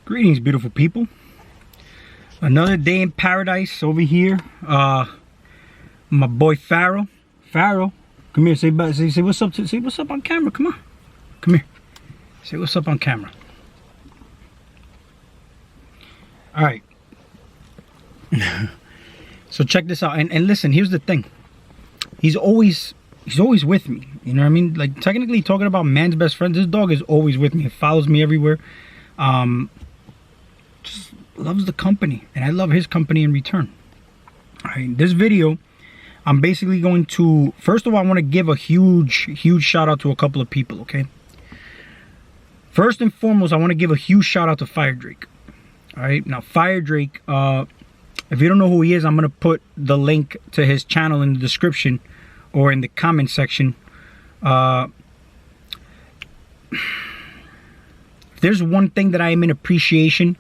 Greetings, beautiful people. Another day in paradise over here. My boy Pharaoh. Pharaoh, come here. Say what's up. Say what's up on camera. Come on. Come here. Say what's up on camera. All right. So check this out. And listen. Here's the thing. He's always with me. You know what I mean? Like, technically, talking about man's best friend, this dog is always with me. It follows me everywhere. Just loves the company, and I love his company in return. All right, this video, I'm basically going to, first of all, I want to give a huge shout out to a couple of people. Okay, first and foremost, I want to give a huge shout out to Fire Drake. All right, now Fire Drake, if you don't know who he is, I'm gonna put the link to his channel in the description or in the comment section. If there's one thing that I am in appreciation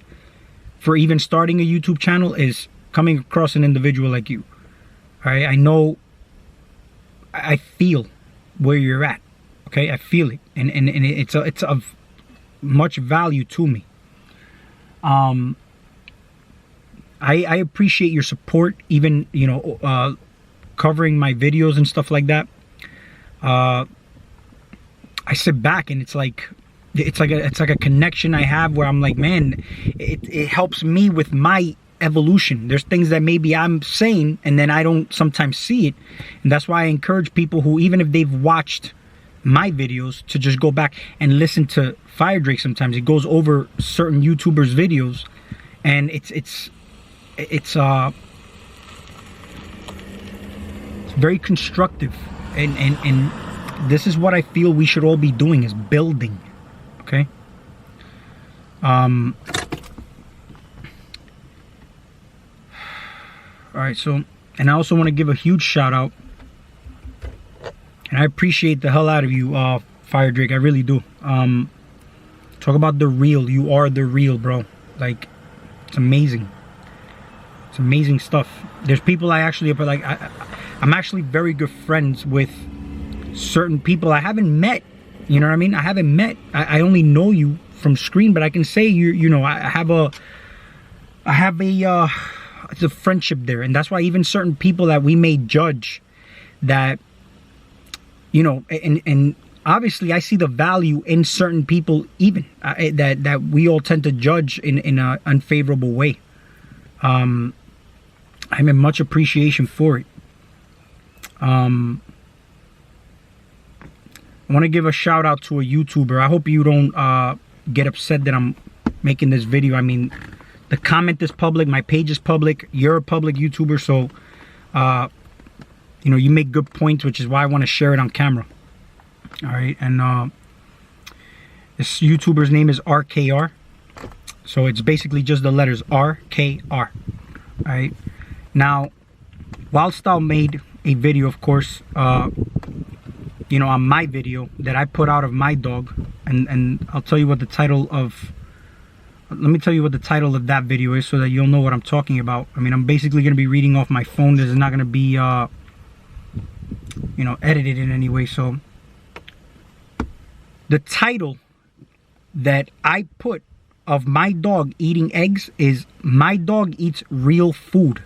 for even starting a YouTube channel, is coming across an individual like you. All right, I know, I feel where you're at. Okay, I feel it, and it's of much value to me. I appreciate your support, even, you know, covering my videos and stuff like that. I sit back and it's like a connection I have where I'm like, man, it helps me with my evolution. There's things that maybe I'm saying and then I don't sometimes see it, and that's why I encourage people who, even if they've watched my videos, to just go back and listen to Fire Drake. Sometimes he goes over certain YouTubers' videos, and it's very constructive, and this is what I feel we should all be doing, is building. Okay. All right, so, and I also want to give a huge shout out, and I appreciate the hell out of you, Fire Drake. I really do. Talk about the real. You are the real, bro. Like, it's amazing. It's amazing stuff. There's people I actually, like, I'm actually very good friends with certain people I haven't met. You know what I mean? I haven't met. I only know you from screen, but I can say you know, I have a it's a friendship there, and that's why even certain people that we may judge, that, you know, and obviously I see the value in certain people, even that we all tend to judge in an unfavorable way. I'm in much appreciation for it. I want to give a shout out to a YouTuber. I hope you don't get upset that I'm making this video. I mean, the comment is public, my page is public, you're a public YouTuber, so you know, you make good points, which is why I want to share it on camera. All right, and this YouTuber's name is RKR, so it's basically just the letters RKR. All right, now WildStyle made a video, of course, you know, on my video that I put out of my dog, and I'll tell you what the title of, let me tell you what the title of that video is, so that you'll know what I'm talking about. I mean, I'm basically going to be reading off my phone. This is not going to be you know, edited in any way. So the title that I put of my dog eating eggs is "My dog eats real food,"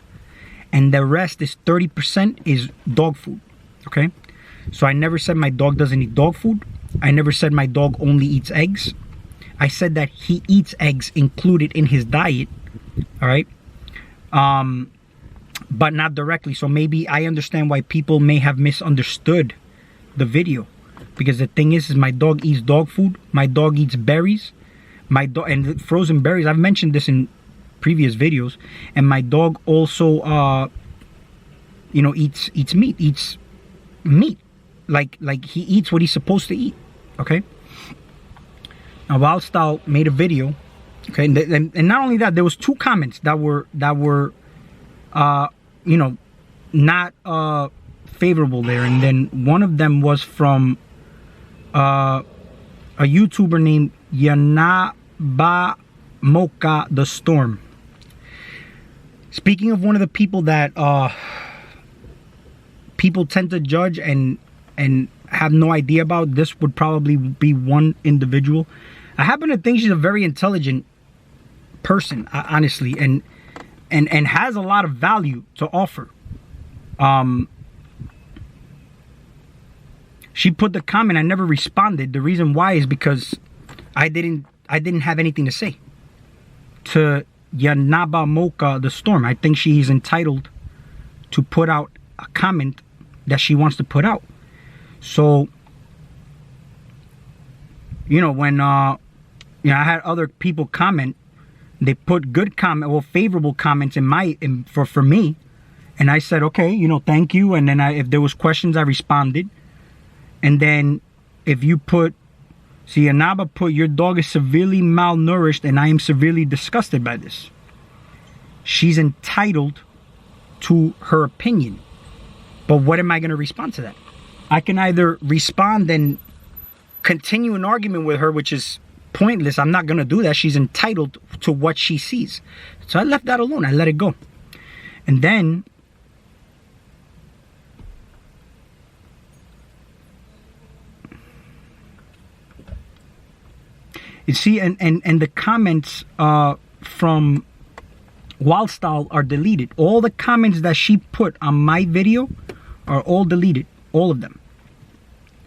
and the rest is 30% is dog food. Okay, so I never said my dog doesn't eat dog food. I never said my dog only eats eggs. I said that he eats eggs included in his diet. All right, but not directly. So maybe I understand why people may have misunderstood the video, because the thing is my dog eats dog food. My dog eats berries. My dog, and frozen berries, I've mentioned this in previous videos. And my dog also you know, eats meat. Like he eats what he's supposed to eat. Okay, now WildStyle made a video. Okay, and not only that, there was 2 comments that were you know, not favorable there, and then one of them was from a YouTuber named Yanaba Mocha the Storm. Speaking of one of the people that people tend to judge and have no idea about, this would probably be one individual. I happen to think she's a very intelligent person, honestly, and has a lot of value to offer. She put the comment, I never responded. The reason why is because I didn't have anything to say to Yanaba Mocha the Storm. I think she's entitled to put out a comment that she wants to put out. So, you know, when I had other people comment, they put good comment, well, favorable comments for me, and I said, okay, you know, thank you. And then if there was questions, I responded. And then if you put, see, Anaba put, your dog is severely malnourished and I am severely disgusted by this. She's entitled to her opinion. But what am I going to respond to that? I can either respond and continue an argument with her, which is pointless. I'm not going to do that. She's entitled to what she sees. So I left that alone. I let it go. And then you see, and the comments from WildStyle are deleted. All the comments that she put on my video are all deleted. All of them.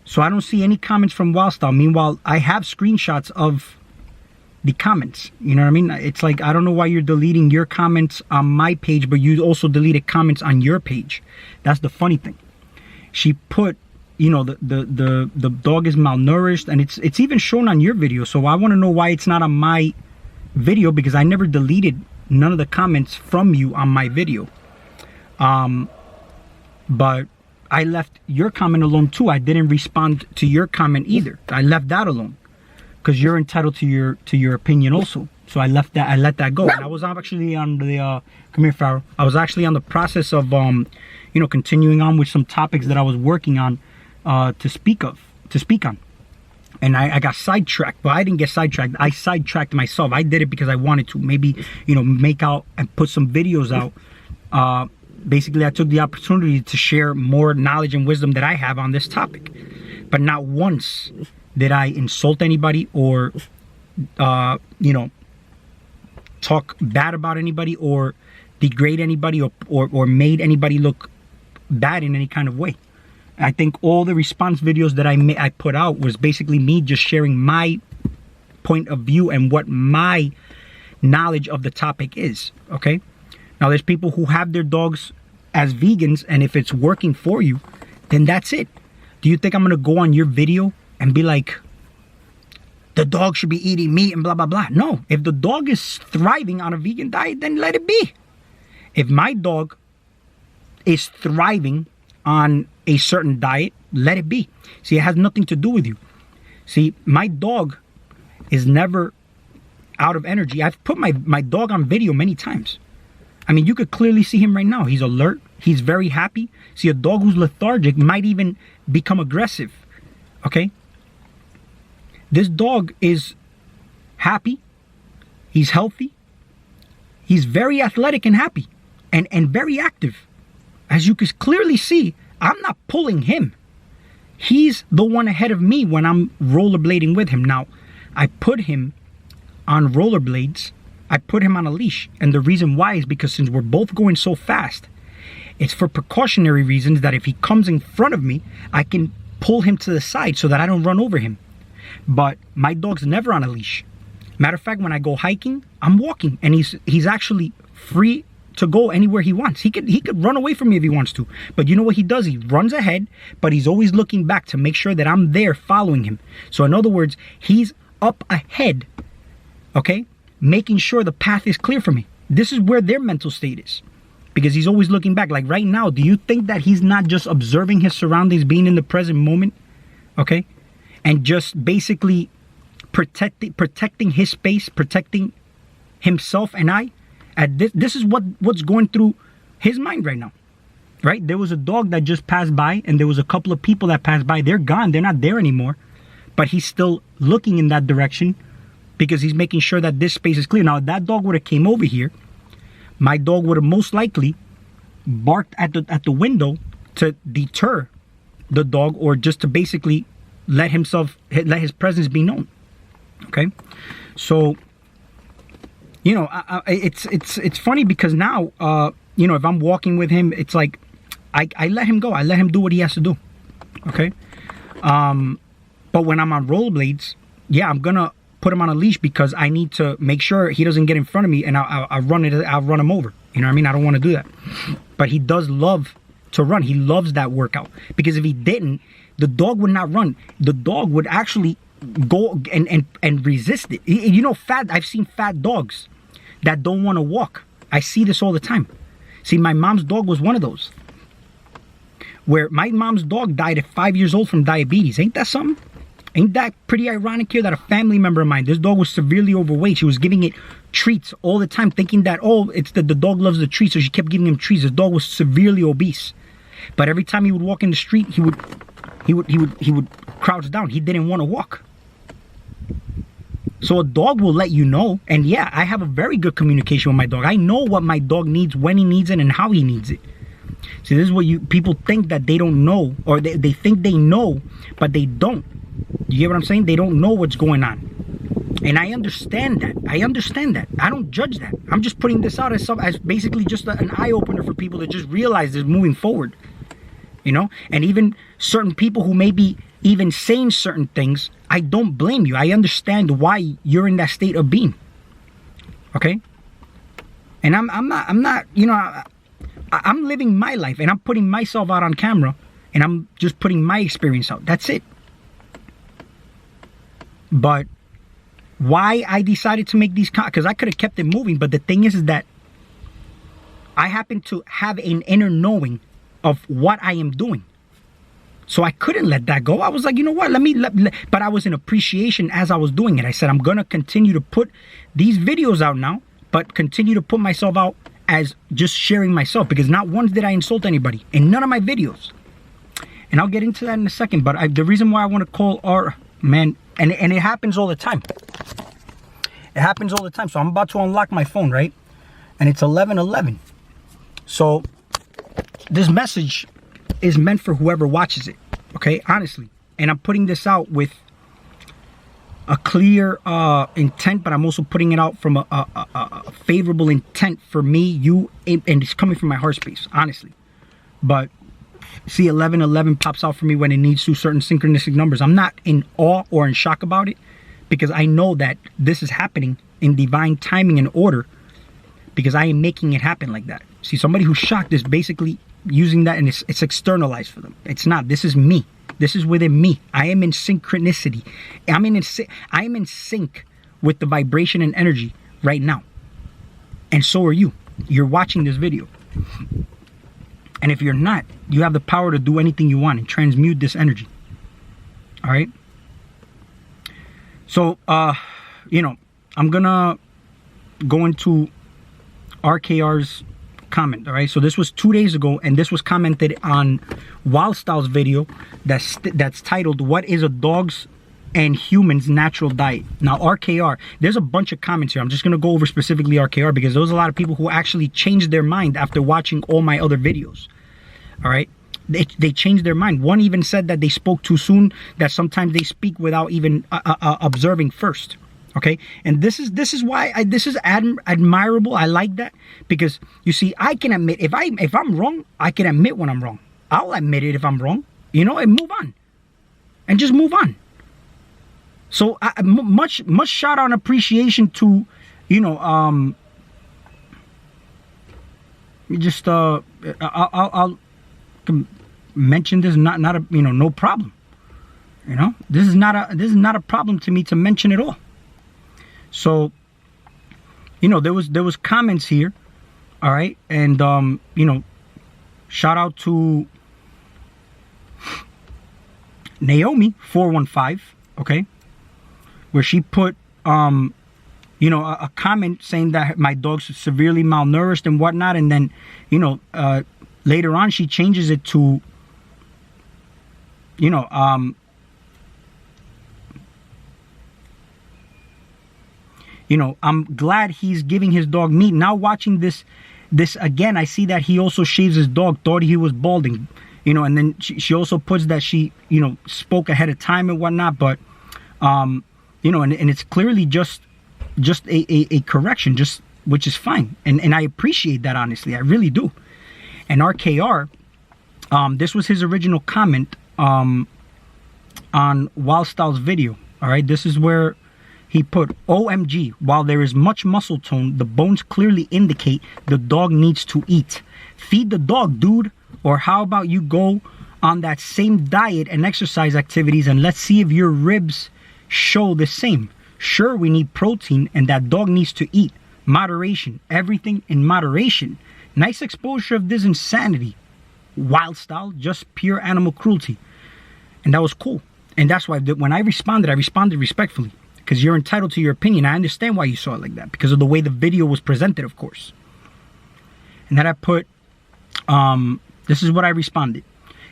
So I don't see any comments from WildStyle. Meanwhile, I have screenshots of the comments. You know what I mean? It's like, I don't know why you're deleting your comments on my page, but you also deleted comments on your page. That's the funny thing. She put, you know, the dog is malnourished, and it's even shown on your video. So I want to know why it's not on my video, because I never deleted none of the comments from you on my video. But I left your comment alone too. I didn't respond to your comment either. I left that alone because you're entitled to your opinion also. So I let that go. And I was actually on the come here, Farrell. I was actually on the process of you know, continuing on with some topics that I was working on to speak on. And I got sidetracked, but I didn't get sidetracked. I sidetracked myself. I did it because I wanted to maybe, you know, make out and put some videos out. Basically, I took the opportunity to share more knowledge and wisdom that I have on this topic. But not once did I insult anybody or, you know, talk bad about anybody or degrade anybody or made anybody look bad in any kind of way. I think all the response videos that I put out was basically me just sharing my point of view and what my knowledge of the topic is, okay? Now, there's people who have their dogs as vegans, and if it's working for you, then that's it. Do you think I'm going to go on your video and be like, the dog should be eating meat and blah, blah, blah? No. If the dog is thriving on a vegan diet, then let it be. If my dog is thriving on a certain diet, let it be. See, it has nothing to do with you. See, my dog is never out of energy. I've put my dog on video many times. I mean, you could clearly see him right now. He's alert. He's very happy. See, a dog who's lethargic might even become aggressive. Okay? This dog is happy. He's healthy. He's very athletic and happy and very active. As you can clearly see, I'm not pulling him. He's the one ahead of me when I'm rollerblading with him. Now, I put him on rollerblades. I put him on a leash. And the reason why is because since we're both going so fast, it's for precautionary reasons that if he comes in front of me, I can pull him to the side so that I don't run over him. But my dog's never on a leash. Matter of fact, when I go hiking, I'm walking and he's actually free to go anywhere he wants. He could run away from me if he wants to. But you know what he does? He runs ahead, but he's always looking back to make sure that I'm there following him. So in other words, he's up ahead, okay? Making sure the path is clear for me. This is where their mental state is. Because he's always looking back. Like right now, do you think that he's not just observing his surroundings, being in the present moment? Okay? And just basically protecting his space, protecting himself and I? This is what's going through his mind right now. Right? There was a dog that just passed by, and there was a couple of people that passed by. They're gone. They're not there anymore. But he's still looking in that direction, because he's making sure that this space is clear. Now, if that dog would have came over here, my dog would have most likely barked at the window to deter the dog, or just to basically let his presence be known. Okay? So you know, it's funny because now, you know, if I'm walking with him, it's like I let him go. I let him do what he has to do. Okay. But when I'm on rollerblades, yeah, I'm gonna put him on a leash because I need to make sure he doesn't get in front of me, and I'll run him over. You know what I mean? I don't want to do that. But he does love to run. He loves that workout, because if he didn't, the dog would not run. The dog would actually go and resist it. You know, I've seen fat dogs that don't want to walk. I see this all the time. See, my mom's dog was one of those, where my mom's dog died at 5 years old from diabetes. Ain't that something? Ain't that pretty ironic here that a family member of mine, this dog was severely overweight. She was giving it treats all the time, thinking that, oh, it's the dog loves the treats, so she kept giving him treats. This dog was severely obese. But every time he would walk in the street, he would crouch down. He didn't want to walk. So a dog will let you know. And yeah, I have a very good communication with my dog. I know what my dog needs, when he needs it, and how he needs it. See, this is what people think that they don't know, or they think they know, but they don't. You get what I'm saying? They don't know what's going on. And I understand that. I don't judge that. I'm just putting this out as basically just an eye-opener for people to just realize this moving forward. You know? And even certain people who may be even saying certain things, I don't blame you. I understand why you're in that state of being. Okay? And I'm not, you know, I'm living my life, and I'm putting myself out on camera, and I'm just putting my experience out. That's it. But why I decided to make these, because I could have kept it moving, but the thing is that I happen to have an inner knowing of what I am doing. So I couldn't let that go. I was like, you know what, but I was in appreciation as I was doing it. I said, I'm going to continue to put these videos out now, but continue to put myself out as just sharing myself, because not once did I insult anybody in none of my videos. And I'll get into that in a second. But the reason why I want to call our man, and it happens all the time. It happens all the time. So I'm about to unlock my phone, right? And it's 11:11. So this message is meant for whoever watches it, okay? Honestly. And I'm putting this out with a clear intent, but I'm also putting it out from a favorable intent for me, you, and it's coming from my heart space, honestly. But see, 11:11 pops out for me when it needs to, certain synchronistic numbers. I'm not in awe or in shock about it, because I know that this is happening in divine timing and order, because I am making it happen like that. See, somebody who's shocked is basically using that, and it's externalized for them. It's not. This is me. This is within me. I am in synchronicity. I am in sync with the vibration and energy right now. And so are you. You're watching this video. And if you're not, you have the power to do anything you want and transmute this energy. All right? So, you know, I'm going to go into RKR's comment, all right? So this was 2 days ago, and this was commented on WildStyle's video that's titled, "What is a dog's and humans' natural diet?" Now, RKR, there's a bunch of comments here. I'm just going to go over specifically RKR, because there was a lot of people who actually changed their mind after watching all my other videos. All right? They changed their mind. One even said that they spoke too soon, that sometimes they speak without even observing first. Okay, and this is why this is admirable. I like that, because you see, I can admit if I'm wrong. I can admit when I'm wrong. I'll admit it if I'm wrong, you know, and move on, and just move on. So much shout out and appreciation to, you know, just I'll mention this, not a, you know, no problem. You know, this is not a problem to me to mention at all. So, you know, there was comments here, all right, and you know, shout out to Naomi 415, okay, where she put you know, a comment saying that my dog's severely malnourished and whatnot, and then, you know, later on she changes it to, you know, you know, I'm glad he's giving his dog meat. Now watching this again, I see that he also shaves his dog. Thought he was balding, you know, and then she also puts that she, you know, spoke ahead of time and whatnot. But, you know, and it's clearly just just a correction, just which is fine. And I appreciate that, honestly. I really do. And RKR, this was his original comment on WildStyle's video. All right, this is where he put, OMG, while there is much muscle tone, the bones clearly indicate the dog needs to eat. Feed the dog, dude. Or how about you go on that same diet and exercise activities and let's see if your ribs show the same. Sure, we need protein and that dog needs to eat. Moderation, everything in moderation. Nice exposure of this insanity. WildStyle, just pure animal cruelty. And that was cool. And that's why when I responded respectfully. Because you're entitled to your opinion. I understand why you saw it like that. Because of the way the video was presented, of course. And then I put, this is what I responded.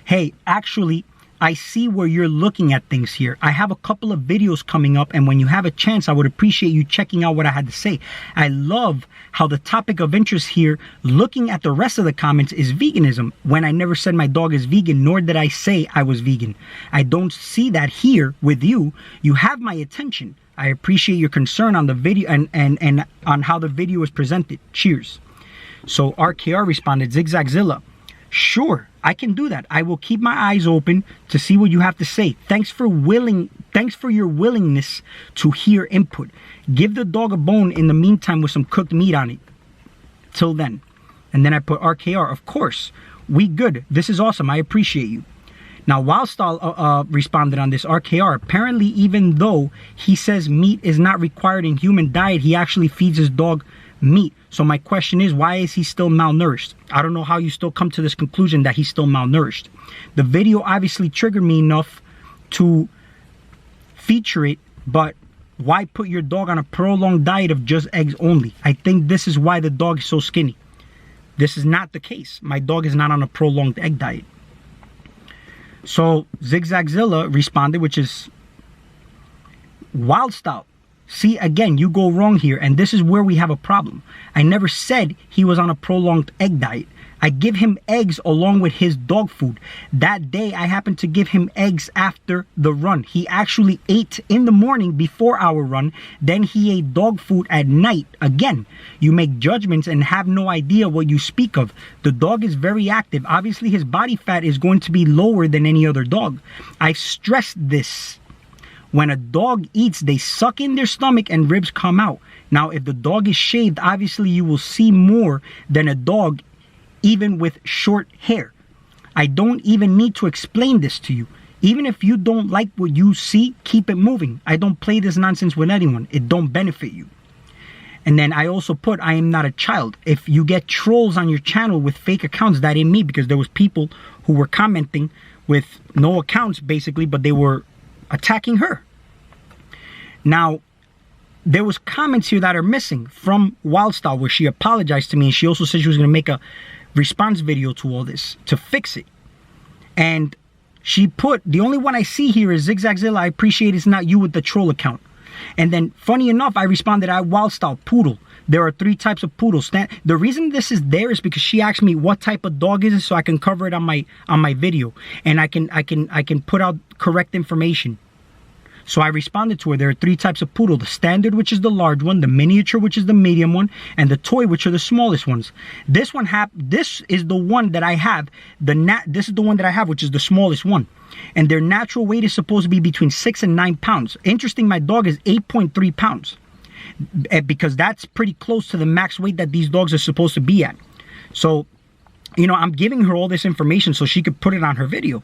Hey, actually, I see where you're looking at things here. I have a couple of videos coming up, and when you have a chance, I would appreciate you checking out what I had to say. I love how the topic of interest here, looking at the rest of the comments, is veganism, when I never said my dog is vegan, nor did I say I was vegan. I don't see that here with you. You have my attention. I appreciate your concern on the video and on how the video was presented. Cheers. So RKR responded, Zigzagzilla. Sure, I can do that. I will keep my eyes open to see what you have to say. Thanks for your willingness to hear input. Give the dog a bone in the meantime with some cooked meat on it. Till then. And then I put RKR, of course. We good. This is awesome. I appreciate you. Now, WildStyle responded on this. RKR, apparently even though he says meat is not required in human diet, he actually feeds his dog meat. So my question is, why is he still malnourished? I don't know how you still come to this conclusion that he's still malnourished. The video obviously triggered me enough to feature it, but why put your dog on a prolonged diet of just eggs only? I think this is why the dog is so skinny. This is not the case. My dog is not on a prolonged egg diet. So Zigzagzilla responded, which is WildStyle. See, again, you go wrong here, and this is where we have a problem. I never said he was on a prolonged egg diet. I give him eggs along with his dog food. That day, I happened to give him eggs after the run. He actually ate in the morning before our run. Then he ate dog food at night. Again, you make judgments and have no idea what you speak of. The dog is very active. Obviously, his body fat is going to be lower than any other dog. I stressed this. When a dog eats, they suck in their stomach and ribs come out. Now, if the dog is shaved, obviously you will see more than a dog, even with short hair. I don't even need to explain this to you. Even if you don't like what you see, keep it moving. I don't play this nonsense with anyone. It don't benefit you. And then I also put, I am not a child. If you get trolls on your channel with fake accounts, that ain't me, because there was people who were commenting with no accounts, basically, but they were attacking her. Now, there was comments here that are missing from WildStyle where she apologized to me, and she also said she was going to make a response video to all this to fix it. And she put, the only one I see here is Zigzagzilla. I appreciate it's not you with the troll account. And then, funny enough, I responded, WildStyle poodle. There are 3 types of poodles. The reason this is there is because she asked me what type of dog is it, so I can cover it on my video, and I can put out correct information. So I responded to her. There are 3 types of poodle: the standard, which is the large one; the miniature, which is the medium one; and the toy, which are the smallest ones. This is the one that I have. This is the one that I have, which is the smallest one. And their natural weight is supposed to be between 6 and 9 pounds. Interesting, my dog is 8.3 pounds. Because that's pretty close to the max weight that these dogs are supposed to be at. So, you know, I'm giving her all this information so she could put it on her video.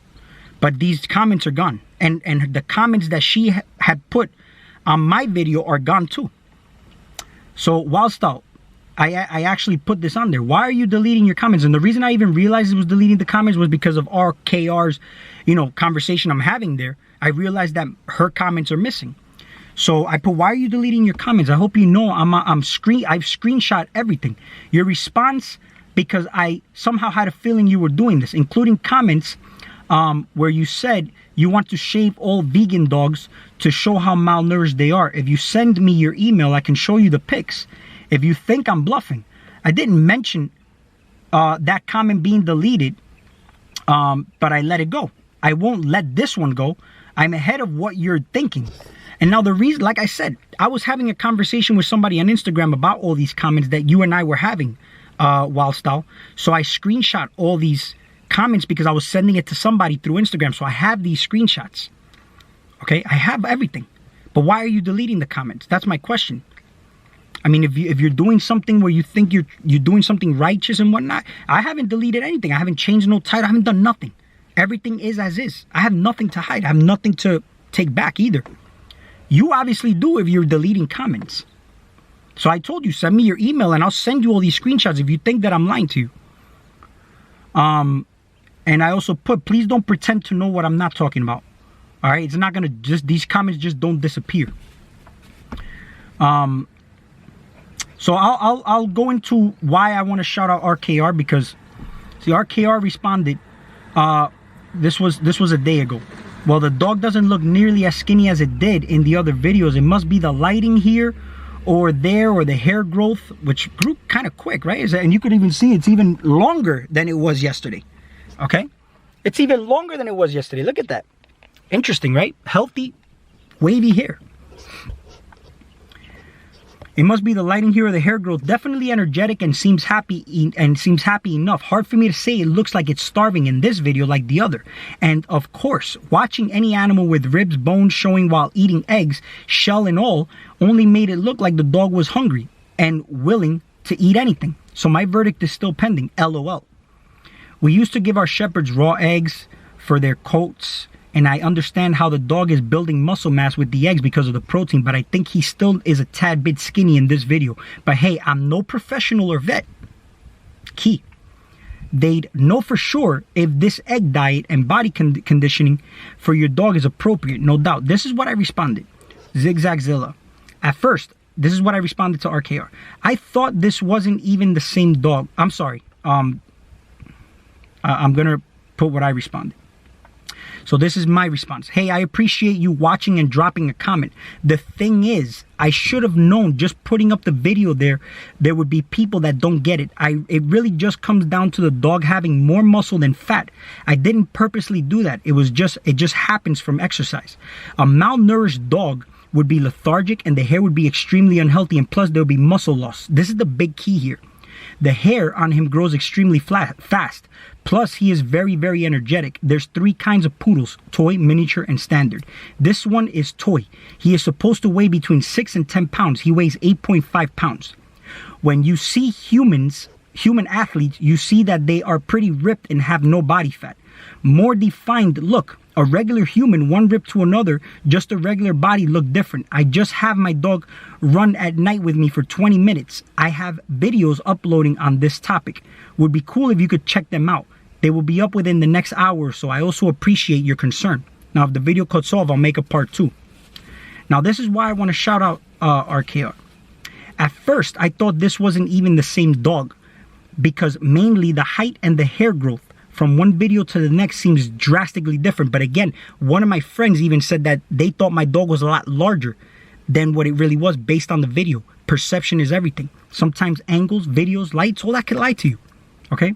But these comments are gone. And the comments that she had put on my video are gone too. So, WildStyle, I actually put this on there. Why are you deleting your comments? And the reason I even realized it was deleting the comments was because of RKR's, you know, conversation I'm having there. I realized that her comments are missing. So I put, why are you deleting your comments? I hope you know I've screenshot everything. Your response, because I somehow had a feeling you were doing this, including comments where you said you want to shave all vegan dogs to show how malnourished they are. If you send me your email, I can show you the pics. If you think I'm bluffing, I didn't mention that comment being deleted, but I let it go. I won't let this one go. I'm ahead of what you're thinking. And now the reason, like I said, I was having a conversation with somebody on Instagram about all these comments that you and I were having, WildStyle. So I screenshot all these comments because I was sending it to somebody through Instagram. So I have these screenshots. Okay, I have everything. But why are you deleting the comments? That's my question. I mean, if you're doing something where you think you're doing something righteous and whatnot, I haven't deleted anything. I haven't changed no title. I haven't done nothing. Everything is as is. I have nothing to hide. I have nothing to take back either. You obviously do if you're deleting comments. So I told you, send me your email and I'll send you all these screenshots if you think that I'm lying to you. And I also put, please don't pretend to know what I'm not talking about. All right, it's not gonna these comments just don't disappear. So I'll go into why I want to shout out RKR, because see, RKR responded. This was a day ago. Well, the dog doesn't look nearly as skinny as it did in the other videos. It must be the lighting here or there, or the hair growth, which grew kind of quick, right? And you could even see it's even longer than it was yesterday. Okay, it's even longer than it was yesterday. Look at that. Interesting, right? Healthy, wavy hair. It must be the lighting here or the hair growth. Definitely energetic and seems happy enough. Hard for me to say it looks like it's starving in this video like the other. And of course, watching any animal with ribs, bones showing while eating eggs, shell and all, only made it look like the dog was hungry and willing to eat anything. So my verdict is still pending, LOL. We used to give our shepherds raw eggs for their coats, and I understand how the dog is building muscle mass with the eggs because of the protein, but I think he still is a tad bit skinny in this video. But hey, I'm no professional or vet. Key. They'd know for sure if this egg diet and body conditioning for your dog is appropriate, no doubt. This is what I responded. Zigzagzilla. At first, this is what I responded to RKR. I thought this wasn't even the same dog. I'm sorry. I'm gonna put what I responded. So this is my response. Hey, I appreciate you watching and dropping a comment. The thing is, I should have known just putting up the video there would be people that don't get it. It really just comes down to the dog having more muscle than fat. I didn't purposely do that. It just happens from exercise. A malnourished dog would be lethargic and the hair would be extremely unhealthy, and plus there would be muscle loss. This is the big key here. The hair on him grows extremely fast. Plus, he is very, very energetic. There's 3 kinds of poodles: toy, miniature, and standard. This one is toy. He is supposed to weigh between 6 and 10 pounds. He weighs 8.5 pounds. When you see human athletes, you see that they are pretty ripped and have no body fat. More defined look. A regular human, one rib to another, just a regular body look different. I just have my dog run at night with me for 20 minutes. I have videos uploading on this topic. Would be cool if you could check them out. They will be up within the next hour or so. I also appreciate your concern. Now, if the video cuts off, I'll make a part 2. Now, this is why I want to shout out RKR. At first, I thought this wasn't even the same dog, because mainly the height and the hair growth from one video to the next seems drastically different. But again, one of my friends even said that they thought my dog was a lot larger than what it really was based on the video. Perception is everything. Sometimes angles, videos, lights, all that can lie to you. Okay?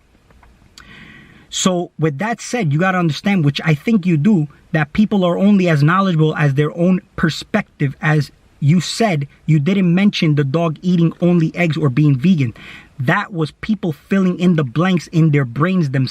So with that said, you got to understand, which I think you do, that people are only as knowledgeable as their own perspective. As you said, you didn't mention the dog eating only eggs or being vegan. That was people filling in the blanks in their brains themselves.